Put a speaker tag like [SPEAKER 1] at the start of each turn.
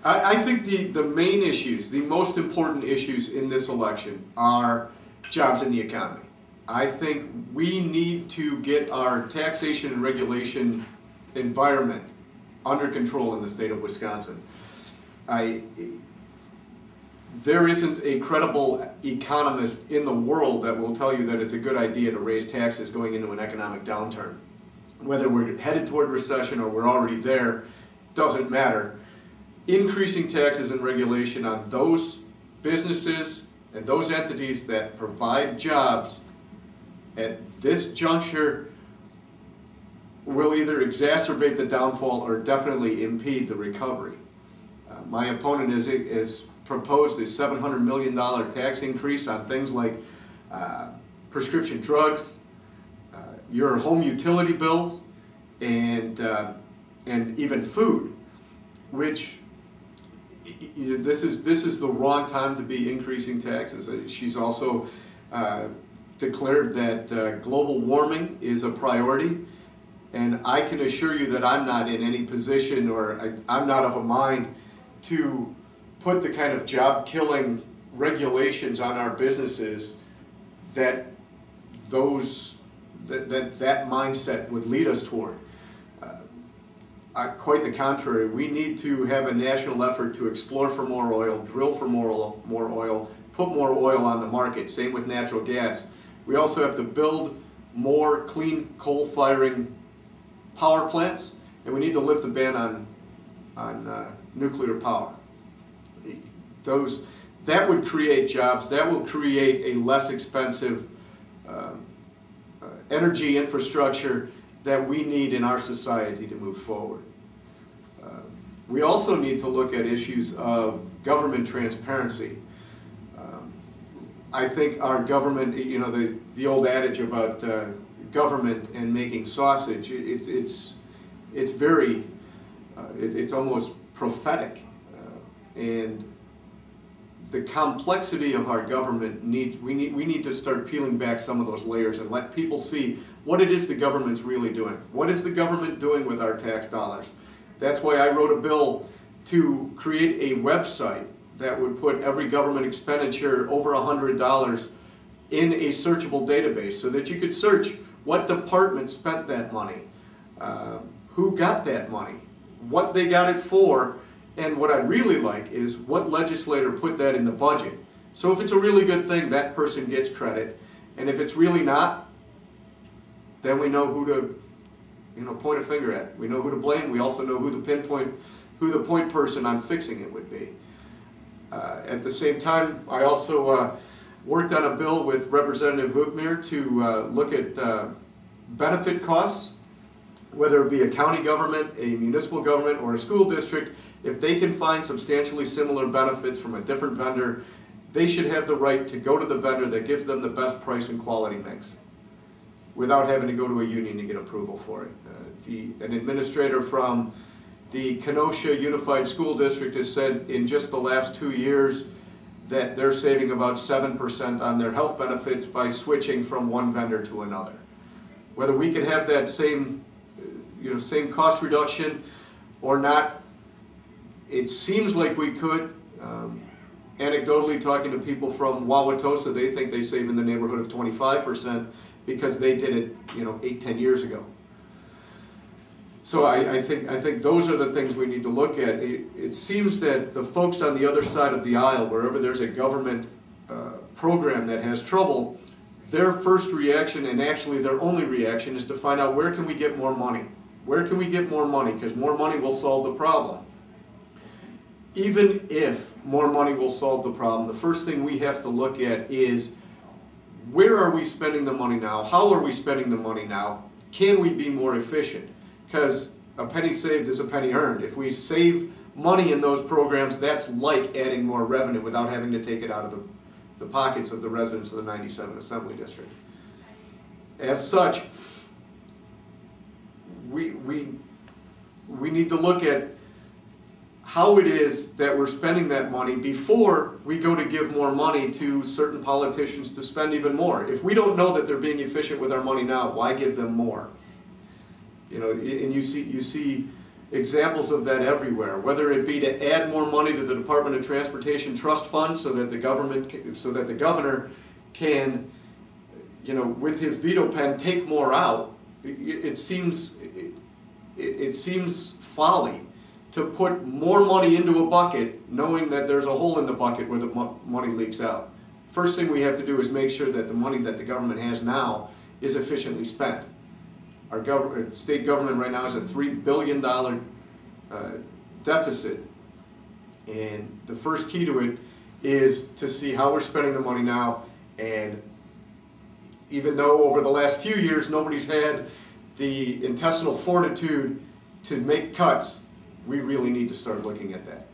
[SPEAKER 1] I think the main issues, the most important issues in this election are jobs in the economy. I think we need to get our taxation and regulation environment under control in the state of Wisconsin. There isn't a credible economist in the world that will tell you that it's a good idea to raise taxes going into an economic downturn. Whether we're headed toward recession or we're already there, doesn't matter. Increasing taxes and regulation on those businesses and those entities that provide jobs at this juncture will either exacerbate the downfall or definitely impede the recovery. My opponent has proposed a $700 million tax increase on things like prescription drugs, your home utility bills, and even food, which this is the wrong time to be increasing taxes. She's also declared that global warming is a priority, and I can assure you that I'm not in any position, or I'm not of a mind to put the kind of job-killing regulations on our businesses that that mindset would lead us toward. Quite the contrary, we need to have a national effort to explore for more oil, drill for more oil, put more oil on the market. Same with natural gas. We also have to build more clean coal-firing power plants, and we need to lift the ban on nuclear power. That would create jobs. That will create a less expensive energy infrastructure that we need in our society to move forward. We also need to look at issues of government transparency. I think our government, you know, the old adage about government and making sausage, it's almost prophetic, and the complexity of our government we need to start peeling back some of those layers and let people see what it is the government's really doing. What is the government doing with our tax dollars? That's why I wrote a bill to create a website that would put every government expenditure over $100 in a searchable database, so that you could search what department spent that money, who got that money, what they got it for, and what I'd really like is what legislator put that in the budget. So if it's a really good thing, that person gets credit, and if it's really not, then we know who to, point a finger at. We know who to blame. We also know who the point person on fixing it would be. At the same time, I also worked on a bill with Representative Waukesha to look at benefit costs, whether it be a county government, a municipal government, or a school district. If they can find substantially similar benefits from a different vendor, they should have the right to go to the vendor that gives them the best price and quality mix without having to go to a union to get approval for it. An administrator from the Kenosha Unified School District has said in just the last 2 years that they're saving about 7% on their health benefits by switching from one vendor to another. Whether we can have that same cost reduction or not, it seems like we could. Anecdotally, talking to people from Waukesha, they think they save in the neighborhood of 25% because they did it, 8-10 years ago. So I think those are the things we need to look at. It seems that the folks on the other side of the aisle, wherever there's a government program that has trouble, their first reaction, and actually their only reaction, is to find out where can we get more money. Where can we get more money? Because more money will solve the problem. Even if more money will solve the problem, the first thing we have to look at is where are we spending the money now? How are we spending the money now? Can we be more efficient? Because a penny saved is a penny earned. If we save money in those programs, that's like adding more revenue without having to take it out of the pockets of the residents of the 97 Assembly District. As such, we need to look at how it is that we're spending that money before we go to give more money to certain politicians to spend even more. If we don't know that they're being efficient with our money now, why give them more? And you see examples of that everywhere, whether it be to add more money to the Department of Transportation Trust Fund so that the governor can, you know, with his veto pen, take more out. It seems folly to put more money into a bucket knowing that there's a hole in the bucket where the money leaks out. First thing we have to do is make sure that the money that the government has now is efficiently spent. Our state government right now has a $3 billion deficit, and the first key to it is to see how we're spending the money now. And even though over the last few years nobody's had the intestinal fortitude to make cuts, we really need to start looking at that.